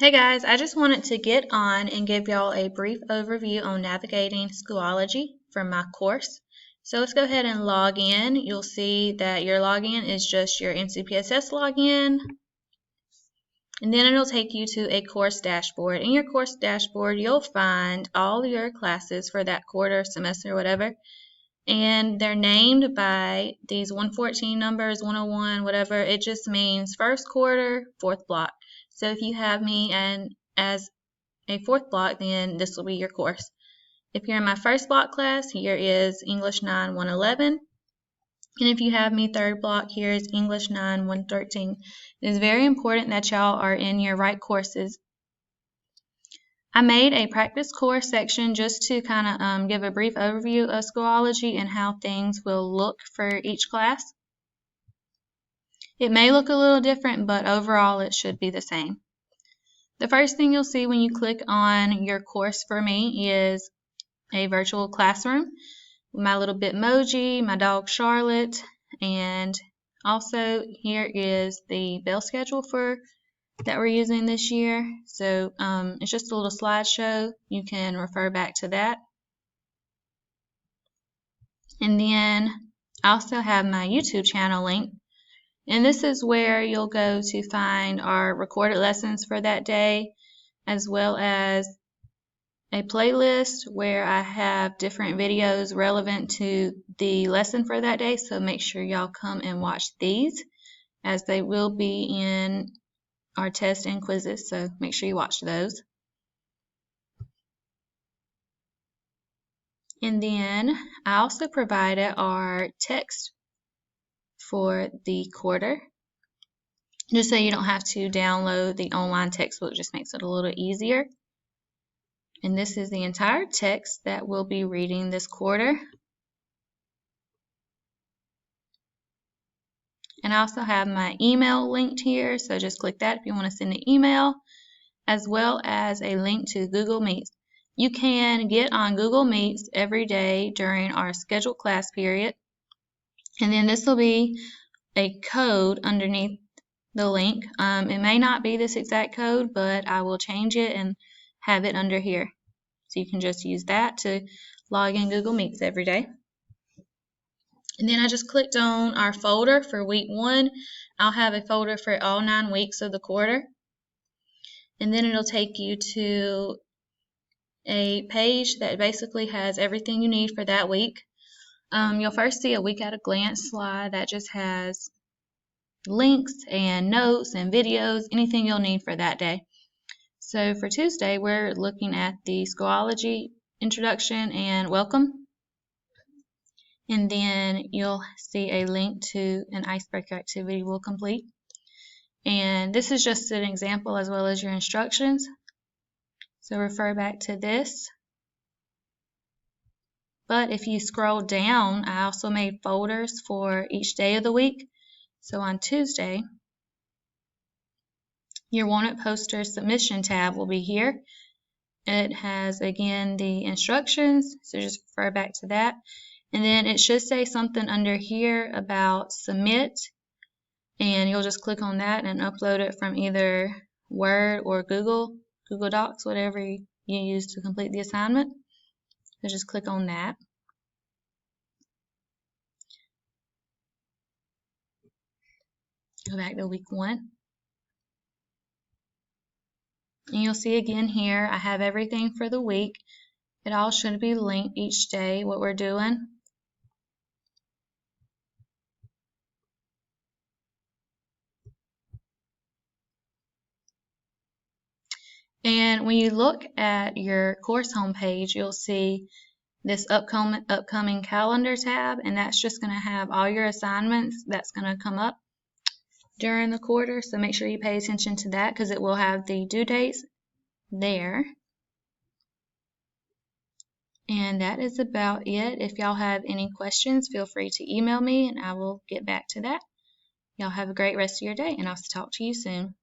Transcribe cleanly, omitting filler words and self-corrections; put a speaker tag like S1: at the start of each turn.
S1: Hey guys, I just wanted to get on and give y'all a brief overview on navigating Schoology for my course. So let's go ahead and log in. You'll see that your login is just your NCPSS login, and then it'll take you to a course dashboard. In your course dashboard, you'll find all your classes for that quarter, semester, whatever, and they're named by these 114 numbers, 101, whatever. It just means first quarter, fourth block. So if you have me as a fourth block, then this will be your course. If you're in my first block class, here is English 9 111. And if you have me third block, here is English 9 113. It is very important that y'all are in your right courses. I made a practice course section just to kind of give a brief overview of Schoology and how things will look for each class. It may look a little different, but overall it should be the same. The first thing you'll see when you click on your course for me is a virtual classroom with my little Bitmoji, my dog Charlotte, and also here is the bell schedule that we're using this year. So it's just a little slideshow. You can refer back to that. And then I also have my YouTube channel link. And this is where you'll go to find our recorded lessons for that day, as well as a playlist where I have different videos relevant to the lesson for that day. So make sure y'all come and watch these, as they will be in our tests and quizzes. So make sure you watch those. And then I also provided our text for the quarter, just so you don't have to download the online textbook. Just makes it a little easier. And this is the entire text that we'll be reading this quarter. And I also have my email linked here, so just click that if you want to send an email, as well as a link to Google Meets. You can get on Google Meets every day during our scheduled class period. And then this will be a code underneath the link. It may not be this exact code, but I will change it and have it under here. So you can just use that to log in Google Meets every day. And then I just clicked on our folder for week 1. I'll have a folder for all 9 weeks of the quarter. And then it'll take you to a page that basically has everything you need for that week. You'll first see a week at a glance slide that just has links and notes and videos, anything you'll need for that day. So for Tuesday, we're looking at the Schoology introduction and welcome. And then you'll see a link to an icebreaker activity we'll complete. And this is just an example as well as your instructions. So refer back to this. But if you scroll down, I also made folders for each day of the week. So on Tuesday, your wanted poster submission tab will be here. It has, again, the instructions, so just refer back to that. And then it should say something under here about submit, and you'll just click on that and upload it from either Word or Google Docs, whatever you use to complete the assignment. So just click on that. Go back to week 1. And you'll see again here, I have everything for the week. It all should be linked each day, what we're doing. And when you look at your course homepage, you'll see this upcoming calendar tab, and that's just going to have all your assignments that's going to come up during the quarter. So make sure you pay attention to that, because it will have the due dates there. And that is about it. If y'all have any questions, feel free to email me and I will get back to that. Y'all have a great rest of your day, and I'll talk to you soon.